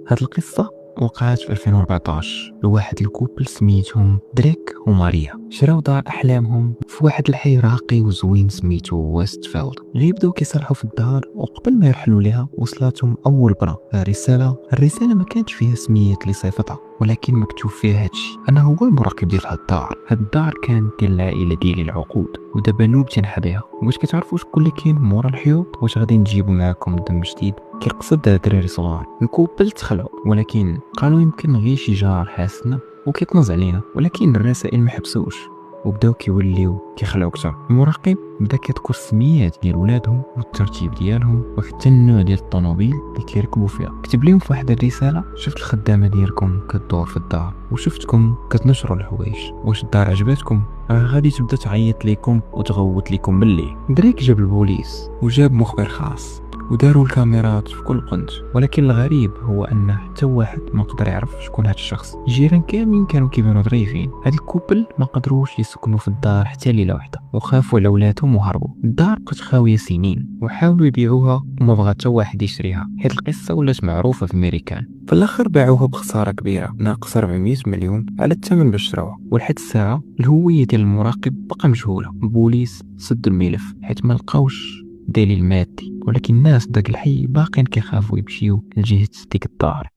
هاد القصة وقعت في 2014 لواحد الكوبل سميتهم دريك وماريا. شراو دار أحلامهم في واحد الحي راقي وزوين سميتو ويستفيلد. يبداو كيصلحوا في الدار، وقبل ما يرحلوا ليها وصلاتهم أول برا الرسالة ما كانتش فيها سميات لصيفتها، ولكن مكتوب فيها هادشي: أنا هو المراقب ديال هاد الدار كانت ديال العائلة ديالي العقود، ودابا نوب تنحى بها. واش كتعرفوا شكون اللي كاين مورا الحيوط؟ واش غادي نجيبوا معاكم دم جديد؟ كيقصد دراري صغار. الكوبل تخلعوا، ولكن قالوا يمكن غير شي جار حاسنا وكيطنز علينا، ولكن الرسائل ما حبسوش وبداو كيوليو كيخلعوا اكثر. المراقب بدا كيذكر السميات ديال ولادهم والترتيب ديالهم وحتى النوع ديال الطوموبيل اللي كيركبوا فيها. كتب لهم في واحد الرساله: شفت الخدامه ديالكم كدور في الدار، وشفتكم كتنشروا الحوايج. واش الدار عجبتكم؟ راه غادي تبدا تعيط لكم وتغوت لكم بالليل. دريك جاب البوليس وجاب مخبر خاص وداروا الكاميرات في كل قنت، ولكن الغريب هو ان حتى واحد ما قدر يعرف شكون هذا الشخص. الجيران كاملين كانوا كيبانوا ظريفين. هاد الكوبل ما قدروش يسكنوا في الدار حتى ليله واحده، وخافوا على ولادهم وهربوا. الدار بقات خاويه سنين، وحاولوا يبيعوها وما بغى حتى واحد يشريها. هاد القصه ولات معروفه في امريكان. في الاخر باعوها بخساره كبيره، ناقص 400 مليون على الثمن باش شراوها. ولحد الساعه الهويه ديال المراقب بقى مجهوله. البوليس سدوا الملف حيت ما لقاوش دليل مادي، ولكن الناس داك الحي باقين كيخافوا يمشيو لجهة ديك الدار.